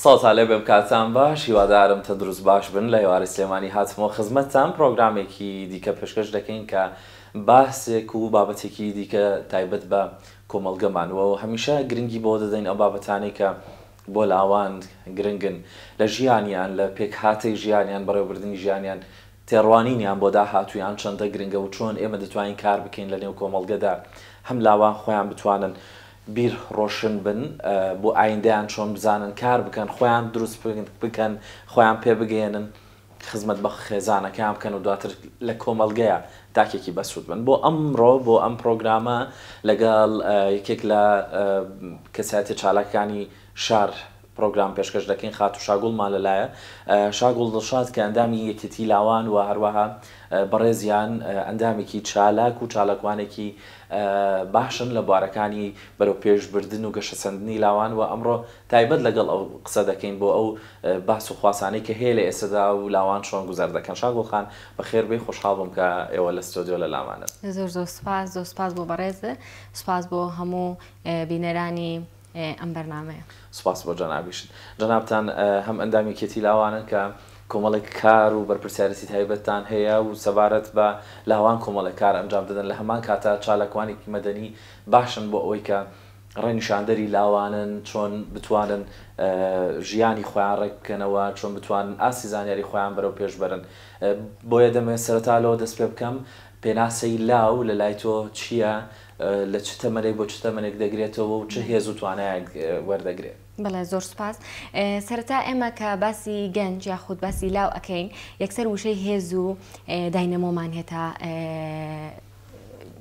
ساڵ لێ بێم کاتان باش هیوادارم تەندروست باش بن لە هێواری سلێمانی هاتمەوە خزمەتتان پرۆگرامێکی دیکە پێشکەش دەکەین کە باسێک و بابەتێکی دیکە تایبەت بە کۆمەڵگەمانەوە و هەمیشە گرنگی بۆ دەدەین ئەو بابەتانەی کە بۆ لاوان گرنگن لە ژیانیان لە پێک هاتەی ژیانیان بەڕێوەبردننی ژیانیان تێڕوانینیان بۆ داهاتوویان چەندە گرنگە و چۆن ئێمە دەتوانین کار بکەین لە نێو کۆمەڵگەدا هەم لاوان خۆیان بتوانن بیر ڕۆشن بن بۆ ئایندەیان چۆن بزانن کار بکەن خۆیان دروست بکەن خۆیان پێ بگەێنن خزمەت بە خێزانەکەیان بکەن و دواتر لە کۆمەڵگەیە تاکێکی بەسوود بن بۆ ئەمڕۆ بۆ ئەم پرۆگرامە لەگەڵ یەکێک لە کەسایەتە چالاکانی شار پرۆگرام پێشکەش دەکەین خاتو شاگوڵمان لەلایە شاگوڵ دڵشاد کە ئەندامی یەکێتی لاوان و هەروەها بەڕێزیان ئەندامێکی چالاک و چالاکوانێکی باشن لە بوارەکانی بەرەو پێشبردن و گەشەسەندنی لاوان و ئەمڕۆ تایبەت لەگەڵ ئەو قسە دەکەین بۆ ئەو باس و خواسانەی کە هەیە لە ئێستادا و لاوان چۆن گوزەر دەکەن شاگوڵخان بەخێربێ خۆشحاڵ بم کە ئێوە لە ستۆدیۆ لە لامانن زۆر سپاس بۆ بەڕێزە سپاس بۆ هەموو بینەرانی ئەم بەرنامەیە سپاس بۆ جەنابیشن جەنابتان هەم ئەندامێکێتی لاوانن کە کۆمەڵێک کار و بەرپرسیارەتی تایبەتتان هەیە و سەبارەت بە لاوان کۆمەڵێک کار ئەنجام دەدەن لە هەمان کاتە چالاکوانێکی مەدەنی باشن بۆ ئەوەی کە ڕێنیشاندەری لاوانن چۆن بتوانن ژیانی خۆیان ڕێک بکەنەوە چۆن بتوانن ئاسی زانیاری خۆیان بەرەو پێش بەرن بۆیە دەمەوێت سەرەتالەوە دەست پێ بکەم پێناسەی لاو لە لای تۆ چییە لە چ تەمەنێک بۆ چ تەمەنێک دەگرێتەوە و چه هێز و توانایەک وەردەگرێت بەڵێ زۆر سپاس سەرەتا ئێمە کە باسی گەنج یاخود باسی لاو ئەکەین یەکسەر وشەی هێز و داینەمۆمان هێتا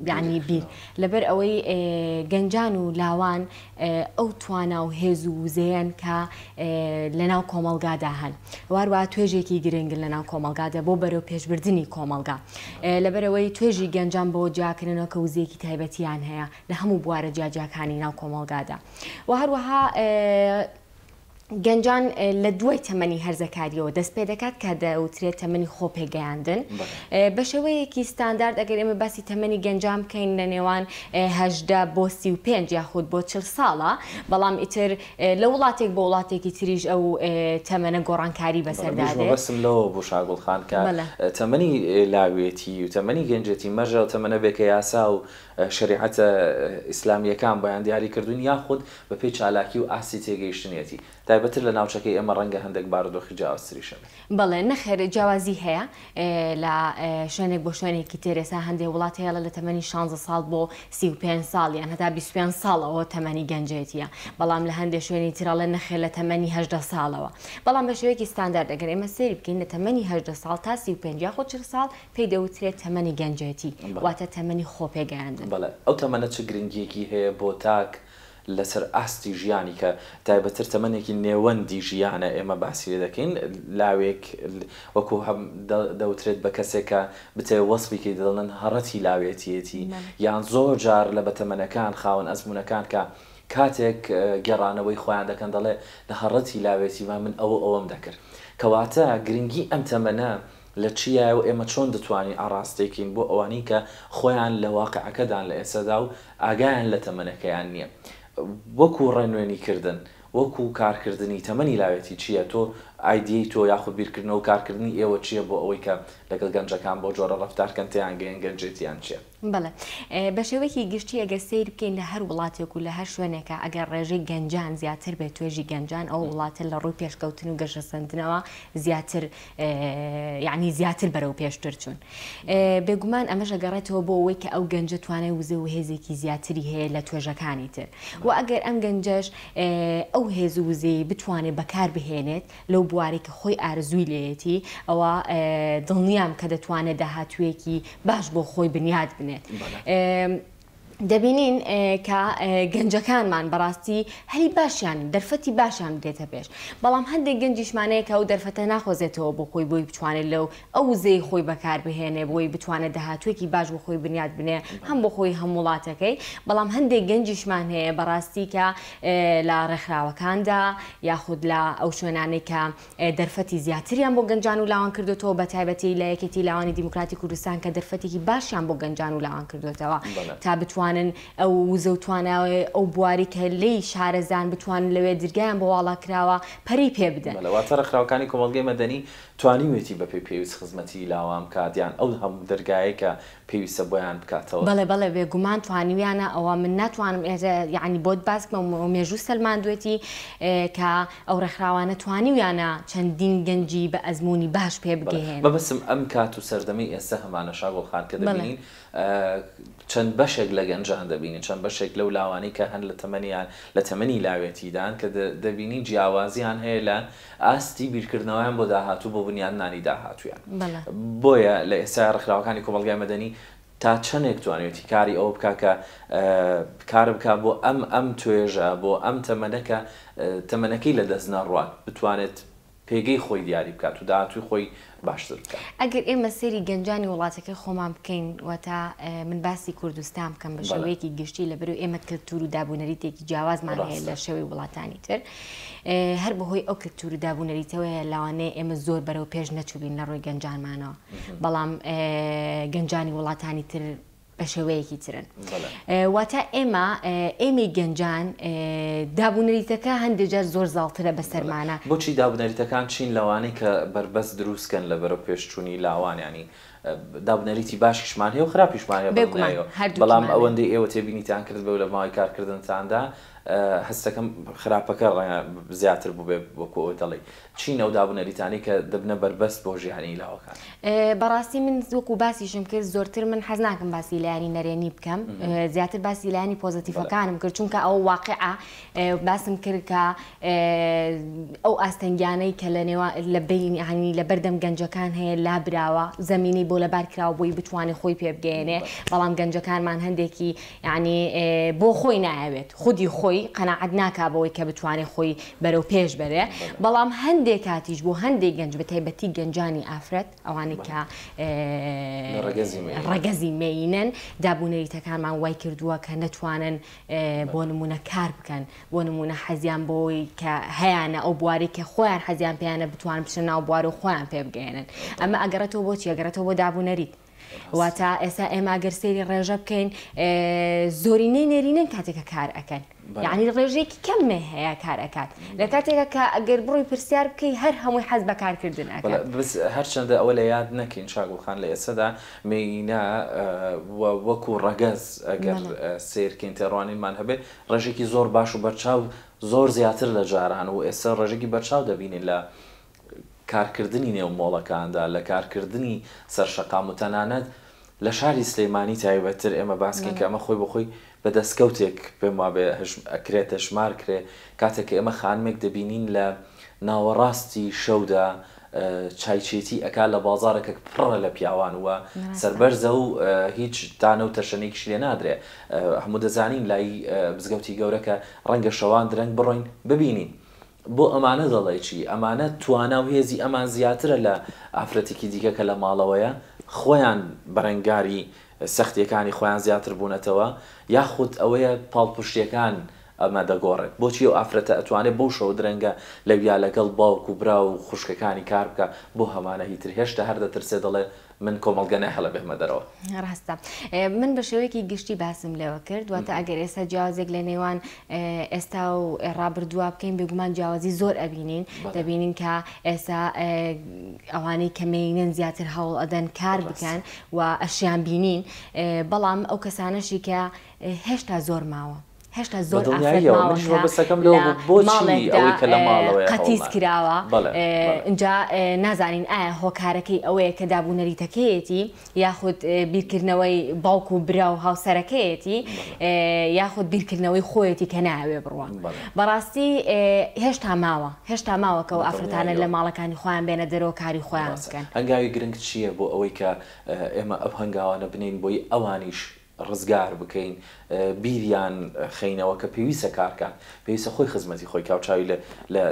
یعنی بیر لەبەر ئەوەی گەنجان و لاوان ئەو توانا و هێز و وزەیەن کە لەناو کۆمەڵگادا هەن وارووا توێژێکی گرنگن لەناو کۆمەڵگادا بۆ بەرەو پێشبردننی کۆمەڵگا لەبەرەوەی توێژی گەنجان بۆ جاکردنەوە کە وزەیەکی تایبەتیان هەیە لە هەموو بوارە جاجاکانی ناو کۆمەڵگادا و هەروەها گەنجان لە دوای تەمەنی هەرزەکاریەوە دەست پێ دەکات کە دەوترێت تەمەنی خۆ پێگەیاندن بە شێوەیەکی ستاندارد ئەگەر ئێمە باسی تەمەنی گەنجان بکەین لە نێوان 18 بۆ 35 یاخود بۆ 40 ساڵە بەڵام ئیتر لە وڵاتێک بۆ وڵاتێکی تریژ ئەو تەمەنە گۆڕانکاری بەسەردادێت بەسم لەوە بۆ شاگوڵخان کە تەمەنی لاوێتی و تەمەنی گەنجێتی مەژە و تەمەنە بێکە یاسا و شریعەتە ئیسلامیەکان بەیان دیاری کردوون یاخود بە پێی چالاکی و ئاسی تێگەیشتنیەتی تایبەتر لە ناوچەکەی ئەمە ڕەنگە هەندێک بارودۆخی جیاوازتریشن بەڵێ نەخێر جیاوازی هەیە لە شوێنێک بۆ شوێنێکی تێرەسا هەندێک وڵات هەیە لە تەمەنی 16 ساڵ بۆ 35 ساڵ یان هەتا 25 ساڵەوە تەمەنی گەنجێتیە بەڵام لە هەندێک شوێنی ترڵە نەخێر لە تەمەنی 18 ساڵەوە بەڵام بە شێوەیەکی ستاندارد ئەگەر ئێمە سێری بکەین لە تەمەنی 18 ساڵ تا 35 یاخود 40 ساڵ پێی دەوترێت تەمەنی گەنجێتی واتە تەمەنی خۆپێگەیاندن بەڵێ ئەو تەمەنە چ گرنگیەکی هەیە بۆ تاک لەسەر ئاستی ژیانی کە تایبەتر تەمەنێکی نێوەندی ژیانە ئێمە باسی دەکەین لاوێک وەکو هەم دەوترێت بە کەسێکە بتێ وەسفێکی دڵن هەڕەتی لاوێتیەتی یان زۆر جار لە بەتەمەنەکان خاوەن ئەزمونونەکان کە کاتێک گەڕانەوەی خۆیان دەکەن دەڵێ لە هەڕەتی لاوێتیمان من ئەوەم دەکرد کەواتە گرنگی ئەم تەمەنە لە چیە و ئێمە چۆن دەتوانین ئاڕاستێکین بۆ ئەوانەی کە خۆیان لە واقعەکەدان لە ئێستادا و ئاگایان لە تەمەنەکەیان نییە وەکو ڕێنوێنی کردن وەکو کارکردنی تەمەنی لاوێتی چییە تۆ ئایدیی تۆ یاخود بیرکردنەوە و کارکردنی ئێوە چییە بۆ ئەوەی کە لەگەڵ گەنجەکان بۆ جۆرە ڕەفتارکەن تیان گەیەن گەنجێتیان چییە بەڵێ بە شێوەیەکی گشتی ئەگەر سیر بکەین لە هەر وڵاتێک و لە هەر شوێنێکە ئەگەر ڕێژەی گەنجان زیاتر بێت توێژی گەنجان ئەو وڵاتە لە ڕووی پێشکەوتن و گەشەسەندنەوە زیاتر یعنی زیاتر بەرەو پێشتر چوون بێگومان ئەمەش ئەگەڕێتەوە بۆ ئەوەی کە ئەو گەنجە توانای وزە و هێزێکی زیاتری هەیە لە توێژەکانی تر و ئەگەر ئەم گەنجەش ئەو هێز و وزەی بتوانێت بەکار بهێنێت لەو بوارێکە خۆی ئارزووی لێتی ئەوە دڵنیام کە دەتوانێت داهاتوویەکی باش بۆ خۆی بنیاد بنێت دەبینین کە گەنجەکانمان بەڕاستی هەلی باشیان دەرفەتی باشیان بدێتە پێش بەڵام هەندێک گەنجیشمانەیە کە ئەو دەرفەتە ناخۆزێتەوە بۆ خۆی بۆی بتوانێت لەو ئەو وزەی خۆی بەکار بهێنێ بۆی بتوانێت داهاتوویەکی باش بۆ خۆی بنیاد بنێ هەم بۆ خۆی هەم وڵاتەکەی بەڵام هەندێک گەنجیشمان هەیە بەڕاستی کە لە ڕێکخراوەکاندا یاخود لە ئەو شوێنانەی کە دەرفەتی زیاتریان بۆ گەنجان و لاوان کردوێتەوە بە تایبەتی لە یەکێتی لاوانی دیموکراتی کوردستان کە دەرفەتێکی باشیان بۆ گەنجان و لاوان کردوێتەوە تا بتوان بتوانن ئەو زەوتواناوێ ئەو بواری کە لی شارەزان بتوانن لەوێ دەرگیان بۆ واڵا کراوە پەری پێ بدەن. واتە ڕێکخراوەکانی کۆمەڵگەی مەدەنی توانیوێتی بەپێی پێویست خزمەتی لاوام کاتیان ئەو هەموو دەرگایە کە پێویستە بۆیان بکاتەوە. بەڵێ بێگومان توانیویانە ئەوە من ناتوانم یعنی بۆت باسکمە مێژوو سەلماندوێتی کە ئەو ڕێکخراوانە توانیویانە چەندین گەنجی بە ئەزمموی باش پێ بگەهێن. بەبستم ئەم کات و سەردەمی ئێستا هەمانە شاگۆڵخان کە دەبینین چەند بەشێک لە گەنجان دەبینین، چەند بەشێک لەو لاوانی کە هەن لە تەمەنی لاوێتیدان کە دەبینی جیاوازیان هەیە لە ئاستی بیرکردنەوەیان بۆ داهاتوو بۆ بنیادنانی داهاتویان. بۆیە لە ئێستا ڕێکخراوەکانی کۆمەڵگای مەدەنی تا چەندێک توانێتی کاری ئەوە بکا کە کار بکە بۆ ئەم توێژە بۆ ئەم تەمەنەکەی لە دەست نەڕوات بتوانێت پێگەی خۆی دیاری بکات و داهاتووی خۆی باشتر بکات. ئەگەر ئێمە سەری گەنجانی وڵاتەکەی خۆمان بکەین واتە من باسی کوردستان بکەم بە شێوەیەکی گشتی لەبەرەوەی ئێمە کەلتور و دابوونەریتێکی جیاوازمان هەیە لە شێوەی وڵاتانی تر هەر بەهۆی ئەو کەلتور و دابوونەریتەوەیە لەوانەیە ئێمە زۆر بەرەو پێش نەچووبین لە ڕۆی گەنجانمانەوە بەڵام گەنجانی وڵاتانی تر بە شێوەیەکی ترن. واتە ئێمەی گەنجان دابوونەریتەکە هەندێک جار زۆر زاڵترە بەسەرمانە. بۆچی دابوونەریتەکان چین لەوانەی کە بربەست دروستکەن لە بەرەو پێشچوونی لاوانیانی دابوونەریتی باشیشمان هەیە و خراپیشمان هەیە بەڵام ئەوەندەی ئێوە تێبینیتان کرد بەو لە ماوەی کارکردنتاندا هەستەکەم خراپەکە ڕەنگە زیاتر بوو بێ وەکو ئەوە دەڵێ چین ئەو دابوونەریتانی کە دەبنە بربەست بۆ ژیانی لاوەکان. بەڕاستی من وەکو باسیشم کرد زۆرتر من حەز ناکەم باسی لایانی نەرێنی بکەم زیاتر باسی لایانی پۆزتیڤەکانم کرد چونکە ئەو واقعە باسم کرد کە ئەو ئاستەنگیانەی کە لە بینی لە بەردەم گەنجەکان هەیە لابراوە زەمینی بۆ لەبار کراوە بۆی بتوانێت خۆی پێ بگەێنێ بەڵام گەنجەکانمان هەندێکی یعنی بۆ خۆی نایەوێت خودی خۆی قەناعەت ناکا بەوەی کە بتوانێت خۆی بەرەو پێش بەرێ بەڵام هەندێک کاتیش بۆ هەندێک گەنج بە تایبەتی گەنجانی ئافرەت ئەوانەی کە ڕەگەزی مێینن دابوونەریتەکانمان وای کردووە کە نەتوانن بۆ نمونە کار بکەن بۆ نمونە حەزیان بۆی کە هەیەە ئەو بواری کە خۆیان حەزیان پێیانە بتوان بچن ناو بوار و خۆیان پێ بگەێنن ئەمە ئەگەڕێتەوە بۆچی ئەگەڕێتەوە بۆ دابوونەریت. واتە ئێستا ئێمە ئەگەر سەیری ڕێژە بکەین زۆرینەی نێرینەن کاتێکە کار ئەەکەن یعنی ڕێژەیەکی کەمێ هەیە کار ئەکات لە کاتێکە کە ئەگەر بڕۆی پرسیار بکەی هەر هەمووی حەز بە کارکردن ئەکات. هەرچەندە ئەوە لە یاد نەکەین شاگوڵخان لە ئێسەدا مێینە وەکو ڕەگەز ئەگەر سیرکەین تێڕوانینمان هەبێت ڕێژێکی زۆر باش و بەرچاو زۆر زیاتر لە جاران و ئێستا ڕێژێکی بەرچاو دەبینین لە کارکردنی نێو مۆڵەکاندا لە کارکردنی سەرشەقام و تەنانەت لە شاری سلەیمانی تایبەتتر ئێمە باسکەین کە ئەمە خۆی بەخۆی بە دەستکەوتێک پێم وابێ ئەکرێتە ژمار کرێ کاتێک ئێمە خانمێک دەبینین لە ناوەڕاستی شەودا چایچێتی ئەکا لە بازارێکە پڕە لە پیاوان وە سەربەرزە و هیچ دانە و تەشەنێکیش لێ نادرێ هەموو دەزانین لای بزگەوتی گەورەکە ڕەنگە شەوان درەنگ بڕۆین ببینین. بۆ ئەمانە دەڵێ چی ئەمانە توانە و هێزی ئەمان زیاترە لە ئافرەتێکی دیکە کە لە ماڵەوەیە خۆیان بەرەنگاری سەختیەکانی خۆیان زیاتر بوونەتەوە یاخود ئەوەیە پاڵپشتیەکان ئەمە دەگۆڕێت بۆچی ئەو ئافرەتە ئەتوانێت بەو شەو درەنگە لەویا لەگەڵ باوک و برا و خوشکەکانی کار بکە بۆ هەمانە هیتر هێشتا هەر دەترسێ دەڵێ من کۆمەڵگە نەهێڵە بێمە دەرەوە. ڕاستە من بە شێوەیەکی گشتی باسم لێوە کرد واتە ئەگەر ئێستا جیاوازێک لە نێوان ئێستا و ڕابردووە بکەین بێگومان جیاوازی زۆر ئەبینین دەبینین کە ئێستا ئەوانەی کەمێنن زیاتر هەوڵ ئەدەن کار بکەن و ئەشیان بینین بەڵام ئەو کەسانەشی کە هێشتا زۆر ماوە هێشتا زۆر قەتیس کراوە اینجا نازانین ئایا هۆکارەکەی ئەوەیە کە دابوونەریتەکەیەتی یاخود بیرکردنەوەی باوک و برا و هاوسەرەکەیەتی یاخود بیرکردنەوەی خۆیەتی کە ناوێ بڕوە بەڕاستی هێشتا ماوە کە و ئافرەتانە لە ماڵەکانی خۆیان بێنە دەرەوە کاری خۆیان بکەن. هەنگاوی گرنگ چییە بۆ ئەوەی کە ئێمە ئەو هەنگاوانە بنین بۆی ئەوانیش ڕزگار بکەین بیریان خینەوە کە پێویستە کارکان پێویستە خۆی خزمەتی خۆی کاوچاوی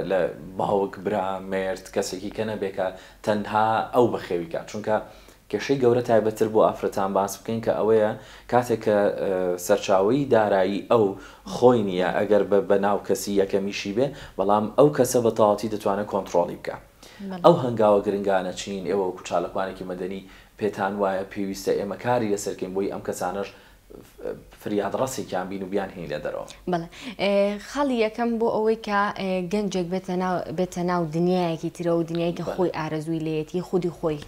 لە باوک برا مرد کەسێکی کە نەبێکە تەنها ئەو بەخێویکە چونکە کێشەی گەورە تایبەتر بۆ ئافرەتان باس بکەین کە ئەوەیە کاتێک کە سەرچاوی دارایی ئەو خۆی نییە ئەگەر بە ناو کەسی یەکەمیشی بێ بەڵام ئەو کەسە بە تەواوەتی دەتوانێت کۆنتڕۆڵی بکە. ئەو هەنگاوە گرنگانە چین ئێوە کوچالەکوانێکی مەدەنی پێتان وایە پێویستە ئێمە کاری لەسەرکەین بۆی ئەم کەسانەش فریاد ڕاستێکیان بین و بیان هێی لە دەرەوە. بەڵێ خاڵی یەکەم بۆ ئەوەی کە گەنجێک بێتە ناو دنیایەکی ترە و دنیایکە خۆی ئارەزووی لێتی خودی خۆی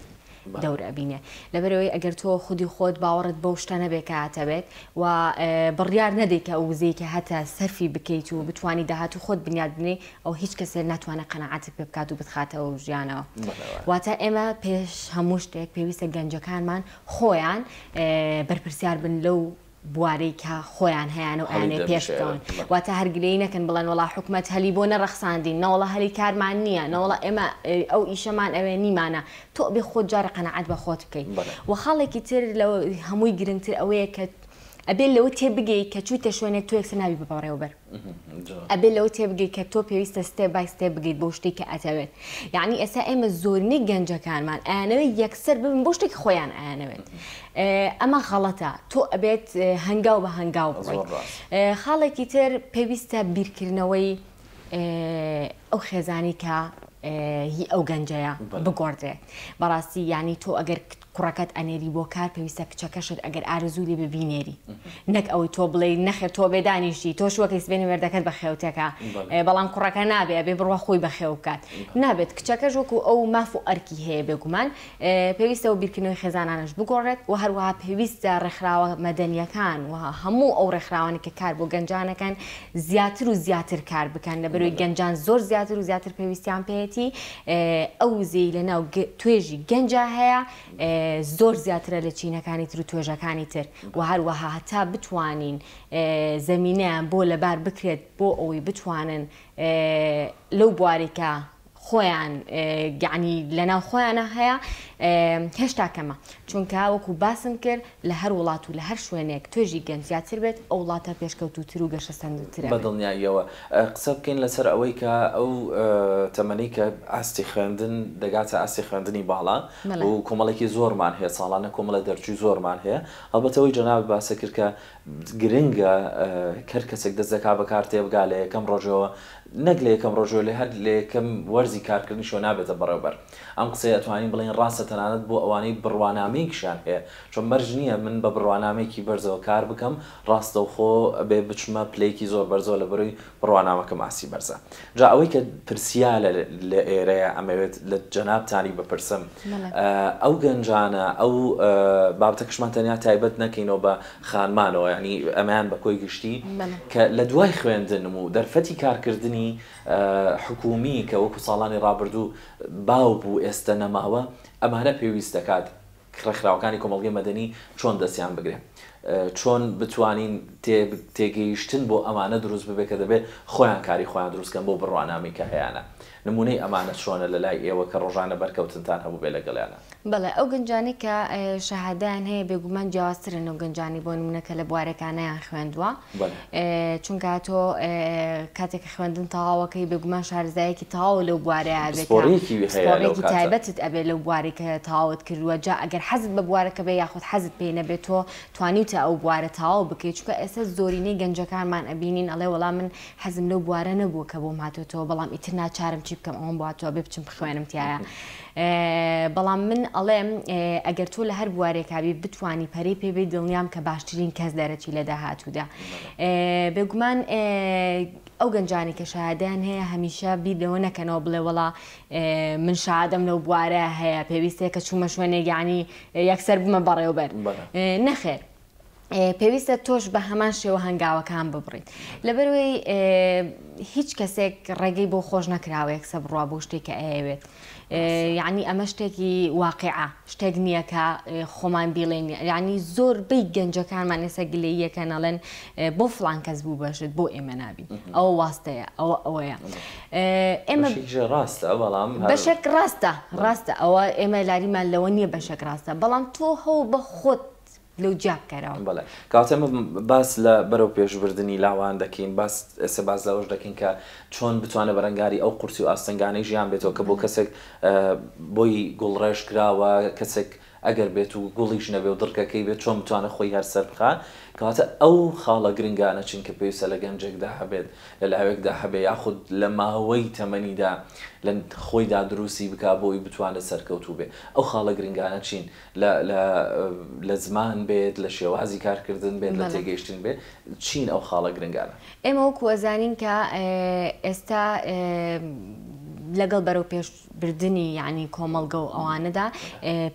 دەورە بینێ لەبەرەوەی ئەگەر تۆ خودی خۆت باوەڕت بەو شتە نەبێت کە هاتەبێت و بڕیار نەدەیت کە ئەو وزەیە کە هەتا سەرفی بکەیت و بتوانی داهات و خۆت بنیاد بنێ ئەو هیچ کەسێ ناتوانێت قەنەعەتت پێ بکات و بتخاتەوە ژیانەوە. واتە ئێمە پێش هەموو شتێک پێویستە گەنجەکانمان خۆیان بەرپرسیار بن لەو بوارەی کە خۆیان هەیەە و ئەیانێ پێشکەون واتە هەرگلەی نەکەن بڵێن وڵا حکومەت هەلی بۆ نەڕەخساندین نەوەڵە هەلی کارمان نییە نەوەڵە ئێمە ئەو ئیشەمان ئەوێ نیمانە تۆ بێ خۆت جارە قەنەعەت بە خۆت بکەیت و خاڵێکی تر لە هەمووی گرنگتر ئەوەیە کە ئەبێ لەوە تێبگەی کە چوویتە شوێنێک تۆ یەکسەر نابی بپەڕێوەبەر ئەبێ لەوە تێبگەی کە تۆ پێویستە ستێپ بای ستێپ بگەیت بۆ شتێک کە ئەتەوێت یعنی ئێستا ئێمە زۆرینەی گەنجەکانمان ئەیانەوەی یەکسەر ببن بۆ شتێکی خۆیان ئەیانەوێت ئەمە غەڵەتە تۆ ئەبێت هەنگاو بە هەنگاو بڕۆیت. خاڵێکی تر پێویستە بیرکردنەوەی ئەو خێزانی کە هی ئەو گەنجەیە بگۆڕدێ بەڕاستی ینی تۆ ئەگەر کوڕەکەت ئەنێری بۆ کار پێویستە کچەکەشت ئەگەر ئارزوو لێ ببینێری نەک ئەوەی تۆ بڵێ نەخێت تۆ بێدانیشتی تۆ شوەکەی سبێنی وەردەکەت بە خێوتەکە بەڵام کوڕەکە نابێ بێ بڕوە خۆی بەخێو بکات نابێت کچەکەش وەکو ئەو ماف و ئەرکی هەیە بێگومان پێویستە و بیرکردنەوەی خێزانانش بگۆڕێت و هەروەها پێویستە ڕێکخراوە مەدەنیەکان و هەموو ئەو ڕێکخراوانی کە کار بۆ گەنجانەکان زیاتر و زیاتر کار بکەن لەبەرەوەی گەنجان زۆر زیاتر و زیاتر پێویستیان پێێتی ئەو وزەی لەناو توێژی گەنجا هەیە زۆر زیاترە لە چینەکانی تر و توێژەکانی تر و هەروەها هەتا بتوانین زەمینەیان بۆ لەبار بکرێت بۆ ئەوەی بتوانن لەو بوارێکە خۆیان گعنی لەناو خۆیانە هەیە هێشتا کەمە چونکە وەکو باسم کرد لە هەر وڵات و لە هەر شوێنێک توێژی گەنج زیاتر بێت ئەو وڵاتە پێشکەوتوتر و گەشەسەندترە بەدڵنیاییەوە قسە بکەین لەسەر ئەوەی کە ئەو تەمەنی کە ئاستی خوێندن دەگاتە ئاستی خوێندنی باڵا و کۆمەڵێکی زۆرمان هەیە ساڵانە کۆمەڵە دەرچووی زۆرمان هەیە هەڵبەتەوەی جەناب باسە کرد کە گرنگە هەر کەسێک دەست دەکا بەکار تێبگا لە یەکەم ڕۆژەوە نەک لە یەکەم ڕۆژەوە لێ هەر لە یەکەم وەرزی کارکردنی شۆ نابێتە بەڕێوەبەر ئەم قسەی ئەتوانین بڵێن ڕاستە تەنانەت بۆ ئەوانەی بڕوانامەیەکیشان هەیە چۆن مەرج نییە من بە بڕوانامەیەکی بەرزەوە کار بکەم ڕاستە و خۆ بێ بچمە پلەیەکی زۆر بەرزەوە لە بەروی بڕوانامەکەم ئاسی بەرزە جا ئەوەی کە پرسیا لە ئێرەیە ئەمەوێت لە جەنابتانی بپرسم ئەو گەنجانە ئەو بابەتەکەشمان تەنیا تایبەت نەکەینەوە بە خانمانەوە ینی ئەمەیان بە کۆی گشتی کە لە دوای خوێندن و دەرفەتی کارکردنی حکومی کە وەکو ساڵانی ڕابردوو باو بوو ئێستا نەماوە ئەمانە پێویست دەکات ڕێکخراوەکانی کۆمەڵگەی مەدەنی چۆن دەستیان بگرێن چۆن بتوانین تێگەیشتن بۆ ئەمانە دروست ببێ کە دەبێت خۆیان کاری خۆیان دروستکەن بۆ بڕوانامی کە هەیەە نمونەی ئەمانە چۆنە لە لای ئێوە کە ڕۆژانە بەرکەوتنتان هەبوو بێ لەگەڵیانە بەڵێ ئەو گەنجانی کە شەهادایان هەیە بێگومان جیاوازترن و گەنجانی بۆ نمونەکە لە بوارەکانیان خوێندووە چونکە تۆ کاتێک خوێندن تەواوەکەی بێگومان شارزایەکی تەواو لەو بوارەیە بێت تایبەتت ئەبێ لەو بواری کە تەواوت کردووە جا ئەگەر حەزت بە بوارەکە بێ یاخود حەزت پێی نەبێت تۆ توانیتە ئەو بوارە تەواو بکەیت چونکە ئێستا زۆرینەی گەنجەکانمان ئەبینین ئەڵێ وەڵام من حەزم لەو بوارە نەبووە کە بۆم هاتوێتەوە بەڵام ئیتر ناچارم چی بکەم ئەوم بواتەوە بێ بچم بخوێنم تایە بەڵام من ئەڵێم ئەگەر تۆ لە هەر بوارێکابی بتوانی پەرەی پێبێ دڵنیام کە باشترین کەس دەرەچی لە داهاتوودا بێگومان ئەو گەنجانی کە شایدیان هەیە هەمیشە بیر لەوە نەکەنەوە بڵێ وەڵا من شادەم لەو بوارە هەیە پێویستەیە کە چوومە شوێنێک یعنی یەکسەر بمە بەڕێوەبەر نەخێر پێویستە تۆش بە هەمان شێوە هەنگاوەکان ببڕیت لەبەرەوەی هیچ کەسێک ڕێگەی بۆ خۆش نەکراوە یەکسەر بڕوا بۆ شتێکە ئەیەوێت یعنی ئەمە شتێکی واقعە شتێک نییە کە خۆمان بیڵێن یعنی زۆر بەی گەنجەکانمان ئێستا گلەییەکە نەڵێن بۆ فڵان کەس بوو بەشت بۆ ئێمە نابی ئەوە واستەیە ئەوەیە ئێمە ڕاستە بەڵام بەشێک ڕاستە ئەوە ئێمە لاریمان لەوە نییە بەشێک ڕاستە بەڵام تۆ هەو بە خۆت لەو جاکەرەوە بەڵێ کاتێمە باس لە بەرەو پێشبردننی لاوان دەکەین ئێستا باز لەەوەش دەکەین کە چۆن بتوانە بەرەنگاری ئەو قورسی و ئاستەنگانەی ژیان بێتەوە کە بۆ کەسێک بۆی گوڵڕێژ کراوە کەسێک ئەگەر بێت و گوڵیش نەبێ و دڕکەکەی بێت چۆن بتوانە خۆی هەرسەر بخە کەواتە ئەو خاڵە گرنگانە چین کە پێویستە لە گەنجێکدا هەبێت لە لاوێکدا هەبێ یاخود لە ماوەی تەمەنیدا لە خۆیدا دروستی بک بۆی بتوانێت سەرکەوتوو بێ ئەو خاڵە گرنگانە چین لە زمان بێت لە شێوازی کارکردن بێت لە تێگەیشتن بێت چین ئەو خاڵە گرنگانە ئێمە وەکو ئەزانین کە ئێستا لەگەڵ بەرەو پێشبردننی یعنی کۆمەڵگە و ئەوانەدا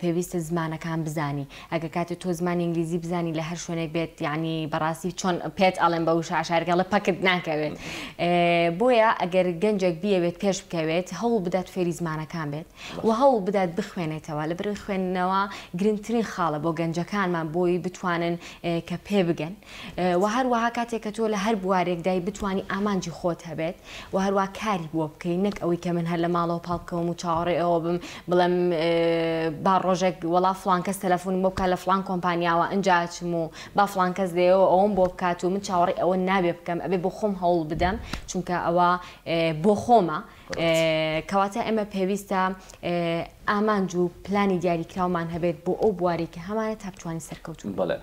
پێویستە زمانەکان بزانی ئەگە کاتێک تۆ زمانی ئینگلیزی بزانی لە هەر شوێنێک بێت یعنی بەڕاستی چۆن پێت ئەڵێن بە وشە عشارگە لە پەکت ناکەوێت بۆیە ئەگەر گەنجێک بیەوێت پێش بکەوێت هەوڵ بدات فێری زمانەکان بێت و هەوڵ بدات بخوێنێتەوە لە بەر خوێندنەوە گرنگترین خاڵە بۆ گەنجەکانمان بۆی بتوانن کە پێ بگەن و هەروەها کاتێک کە تۆ لە هەر بوارێکدای بتانی ئامانجی خۆت هەبێت و هەروە کاری بۆ بکەین نەک ئەوەی کە من هەر لە ماڵەوە پاڵکەوم و چاوەڕێ ئەوە بم بڵێم با ڕۆژێک وەڵا فڵان کەس تەلەفۆنم بۆ بکات لە فڵان کۆمپانیاوە ئەنجاچم و با فڵان کەس دێەوە ئەوم بۆ بکات و من چاوەڕێ ئەوە نابێ بکەم ئەبێ بۆ خۆم هەوڵ بدەم چونکە ئەوە بۆ خۆمە کەواتە ئێمە پێویستە ئامانج و پلانی دیاریکراومان هەبێت بۆ ئەو بوارێک کە هەمانە تا بتوانین سەرکەوتون. بەڵێ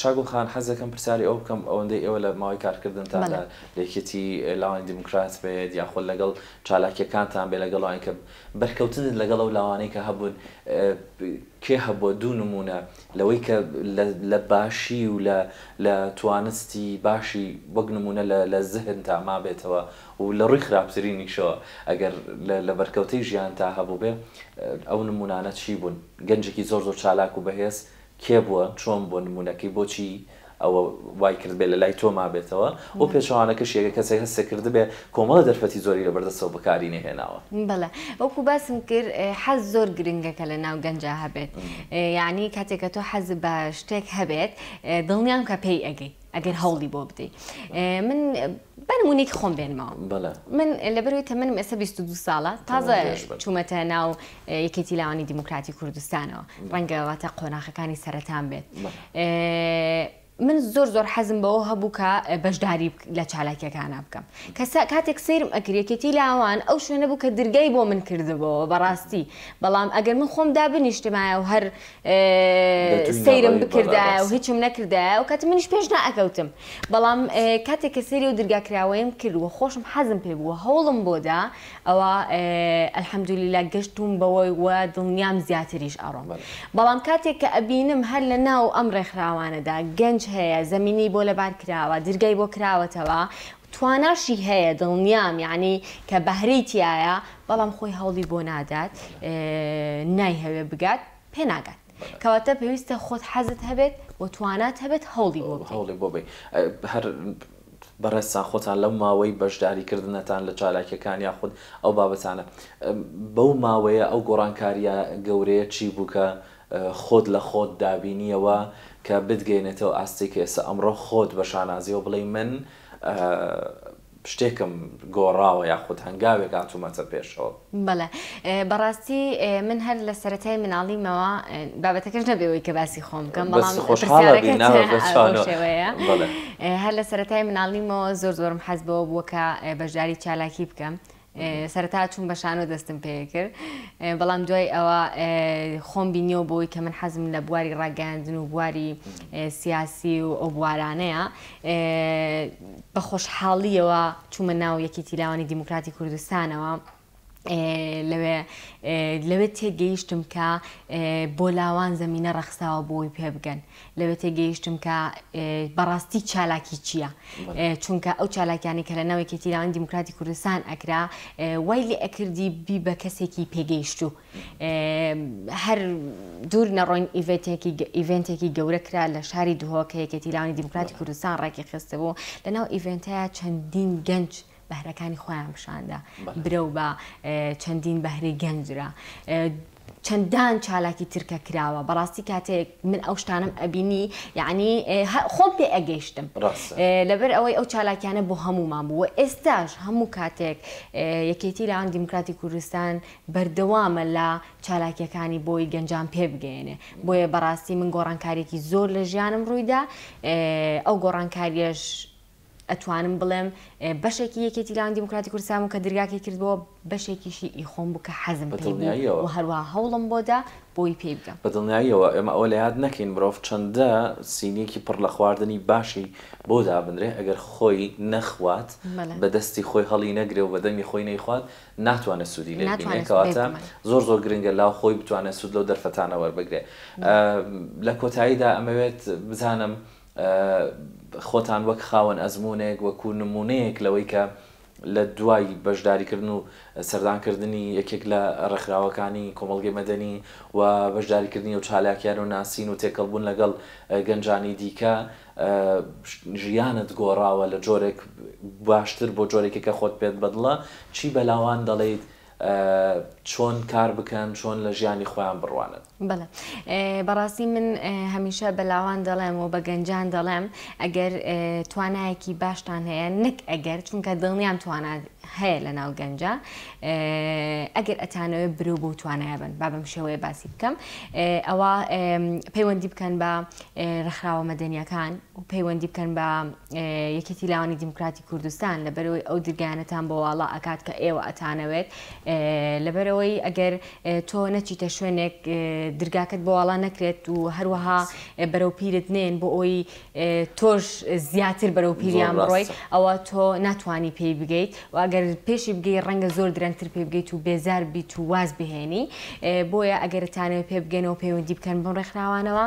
شاگوڵخان حەزەکەم پرسیاری ئەو بکەم ئەوەندەی ئێوە لە ماوەی کارکردنتان لە یەکێتی لاوانی دیموکرات بێت یاخۆ لەگەڵ چالاکیەکانتان بێ لەگەڵەوەی کە بەرکەوتنت لەگەڵ ئەو لاوانەی کە هەبوون کێ هەبووە دوو نمونە لەوەی کە لە باشی و لە توانستی باشی وەک نمونە لە زەهن تا ما بێتەوە و لە ڕووی خراپترینیشەوە ئەگەر لە بەرکەوتەی ژیان تا هەبوو بێ ئەو نمونانە چی بوون گەنجێکی زۆر چالاک و بەهێز کێ بووە چۆن بۆ نمونونەکەی بۆچی ئەوە وای کرد بێ لە لای تۆ ما بێتەوە و پێچوانەکەش یەکە کەسێک هەستێ کرد بێ کۆمەڵە دەرفەتی زۆری لە بەردەستەوە بەکاری نەهێناوە. بەڵێ وەکو باسم کرد حەز زۆر گرنگەکە لە ناو گەنجە هەبێت یعنی کاتێککە تۆ حەز بە شتێک هەبێت دڵنیام کە پێی ئەگەی ئەگەر هەوڵی بۆ بدەیت من بەنمونێکی خۆم بێنمەوە من لەبەروی تەمەنم ئێستا 22 ساڵە تازە چوومەتە ناو یەکێتی لاوانی دیموکراتی کوردستانەوە ڕەنگەواتە قۆناغەکانی سەرەتان بێت من زۆر حەزم بەوە هەبوو کە بەشداری لە چالاکیەکانە بکەم کاتێک سیرم ئەکرێکێتی لاوان ئەو شوێنە بوو کە دەرگای بۆ من کردبەوە بەڕاستی بەڵام ئەگەر من خۆم دابنیشتمایە و هەر سیرم بکردایە و هیچم نەکردایە و کاتە منیش پێش نائەکەوتم بەڵام کاتێک کە سەری و دەرگاکراوەیم کردووە خۆشم حەزم پێ بووە هەوڵم بۆدا ئەوە ئەلحەمدولیلا گەشتوم بەوەی وە دڵنیام زیاتریش ئەڕۆم بەڵام کاتێک کە ئەبینم هەر لە ناو ئەم ڕێکخراوانەدا گەنج هەیە زەمینی بۆ لەبار کراوە دەرگای بۆ کراوەتەوە تواناشی هەیە دڵنیام یعنی کە بەهرەی تایە بەڵام خۆی هەوڵی بۆ نادات نای هەوێ بگات پێ ناگات کەواتە پێویستە خۆت حەزت هەبێت و توانات هەبێت هەوڵی بۆ بێ هەر بەڕێستان خۆتان لەو ماوەی بەشداریکردنەتان لە چالاکیەکان یاخود ئەو بابەتانە بەو ماوەیە ئەو گۆڕانکاریە گەورەیە چی بوو کە خۆت لە خۆت دابینیەوە کە بتگەینێتەوە ئاستی کە ئێستا ئەمڕۆ خۆت بە شانازیەوە بڵێ من شتێکم گۆڕاوە یاخود هەنگاوێک هاتوومەتە پێشەوە. بەڵێ بەڕاستی من هەر لە سەرەتای مناڵیمەوە بابەتەکەش نەبێەوەی کە باسی خۆم بکەم بەڵام شێوەیە هەر لە سەرەتای مناڵیمەوە زۆرم حەز بەوە بووە کە بەشداری چالاکی بکەم سەرەتا چوون بەشان و دەستم پێ کرد بەڵام دوای ئەوە خۆم بینیەوە بۆی کە من حەزم لە بواری ڕاگەاندن و بواری سیاسی و ئەو بوارانەیە بە خۆشحاڵیەوە چوومە ناو یەکێتی لاوانی دیموکراتی کوردستانەوە لەوێ تێگەیشتم کە بۆ لاوان زەمینە ڕەخساوە بۆی پێ بگەن لەوێ تێگەیشتم کە بەڕاستی چالاکی چییە چونکە ئەو چالاکیانی کە لە ناوێکێتی لاوانی دیموکراتی کوردستان ئەکرا وای لێ ئەکردی بی بە کەسێکی پێگەیشتوو هەر دوور نەڕۆین ئیڤنتێکی گەورە کرا لە شاری دوهۆکە یەکێتی لاوانی دیموکراتی کوردستان ڕاکی خستە بوو لەناو ئیڤنتەیە چەندین گەنج بەهرەکانی خۆیان بشاندا برە و بە چەندین بەهرەی گەنجرا چەندان چالاکی ترکە کراوە بەڕاستی کاتێک من ئەو شتانم ئەبینی یعنی خۆم پێ ئەگەیشتم لەبەر ئەوەی ئەو چالاکیانە بۆ هەمومان بووە ئێستاش هەموو کاتێک یەکێتی لاوانی دیموکراتی کوردستان بەردەوامە لە چالاکیەکانی بۆی گەنجان پێ بگەێنێ بۆیە بەڕاستی من گۆڕانکاریێکی زۆر لە ژیانم ڕوویدا ئەو گۆڕانکاریەش ئەتوانم بڵێم بەشێکی یەکێتی لاوان دیموکراتی کوردستان و کە دەرگاکەی کردبووە بەشێکیشی ئیخۆم بوو کە حەزم پێی بوو و هەروە هەوڵم بۆدا بۆی پێی بگەم. بە دڵنیاییەوە ئێمە ئەوە لە یاد نەکەین مرۆڤ چەندە سینیەکی پڕ لە خواردنی باشی بۆ دابنرێ ئەگەر خۆی نەخوات بەدەستی خۆی هەڵی نەگرێ و بەدەمی خۆی نەیخوات ناتوانێت سوودی لێ بینێکەواتە زۆر زۆر گرنگە لاو خۆی بتوانێت سوود لەو دەرفەتانە وەربگرێ. لە کۆتاییدا ئەمەوێت بزانم خۆتان وەک خاوەن ئەزمونێک وەکو نمونەیەک لەوەی کە لە دوای بەشداریکردن و سەردانکردنی یەکێک لە ڕێکخراوەکانی کۆمەڵگەی مەدەنی و بەشداریکردنی و چالاکیان و ناسین و تێکەڵبوون لەگەڵ گەنجانی دیکە ژیانت گۆڕاوە لە جۆرێک باشتر بۆ جۆرێکی کە خۆت پێت بەدڵە چی بەلاوان دەڵێیت چۆن کار بکەن چۆن لە ژیانی خۆیان بڕوانن؟ بەڵێ بەڕاستی من هەمیشە بەلاوان دەڵێم و بە گەنجان دەڵێم ئەگەر توانایەکی باشتان هەیە نەک ئەگەر چونکە دڵنیام توانات هەیە لە ناو گەنجە ئەگەر ئەتانەوێت برو بۆ توانایە بن با بەم شێوەیە باسی بکەم ئەوە پەیوەندی بکەن بە ڕێکخراوە مەدەنیەکان و پەیوەندی بکەن بە یەکێتی لاوانی دیموکراتی کوردستان لەبەرەوەی ئەو دەرگایانەتان بۆ واڵا ئەکات کە ئێوە ئەتانەوێت لەبەرەوەی ئەگەر تۆ نەچیتە شوێنێک دەرگاکەت بۆ واڵا نەکرێت و هەروەها بەرەو پیرت نێن بۆ ئەوی تۆش زیاتر بەرەو پیریان بڕۆی ئەوە تۆ ناتوانی پێی بگەیت و ئەگەر پێشی بگەی ڕەنگە زۆر درەنگتر پێ بگەیت و بێزار بیت و واز بهێنی بۆیە ئەگەرتانەوە پێ بگەنەوە پەیوەندی بکەن بۆ ڕێکخراوانەوە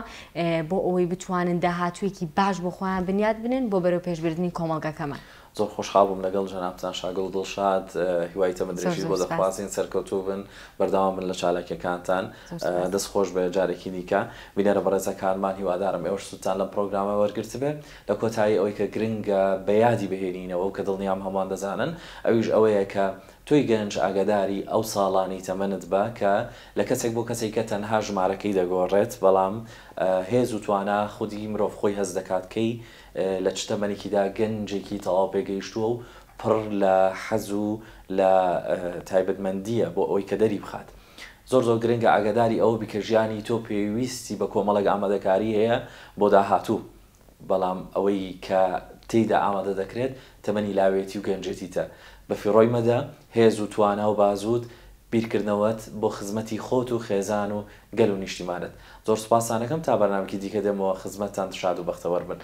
بۆ ئەوەی بتوانن داهاتوویەکی باش بۆ خۆیان بنیاد بنن بۆ بەرەو پێشبردننی کۆمەڵگەکەمان. زۆر خۆشحاڵ بووم لەگەڵ جەنابتان شاگەڵ دڵشاد هیوای تەمەندرێژی بۆ دەخوازین سەرکەوتوو بن بەردەوام بن لە چالاکیەکانتان دەست خۆش بە جارێکی دیکە بینەرە بەڕێزەکانمان هیوادارم ئێوەش سوودتان لەم پرۆگرامە وەرگرت بێت لە کۆتایی ئەوەی کە گرنگە بەیادی بهێنینەوە و کە دڵنیام هەمووان دەزانن ئەویش ئەوەیە کە توی گەنج ئاگاداری ئەو ساڵانی تەمەنت بە کە لە کەسێک بۆ کەسێک کە تەنها ژمارەکەی دەگۆڕێت بەڵام هێز و توانە خودی مرۆڤ خۆی هەز دەکاتکەی لە چتەمەنێکیدا گەنجێکی تەواو پێگەیشتووە و پڕ لە حەز و لە تایبەتمەندیە بۆ ئەوەی کە دەری بخات. زۆر زۆر گرنگە ئاگاداری ئەوە بیکە ژیانی تۆ پێویستی بە کۆمەڵێک ئامادەکاری هەیە بۆ داهاتوو بەڵام ئەوەی کە تێیدا ئامادە دەکرێت تەمەنی لاوێتی و گەنجێتیتە بەفیڕۆی مەدە هێز و توانە و بازوود بیرکردنەوەت بۆ خزمەتی خۆت و خێزان و گەل و نیشتیمانت. زۆر سوپاسانەکەم تا بەرنامەی دیکە دێمەوە خزمەتتان شاد و بەختەوەر بن.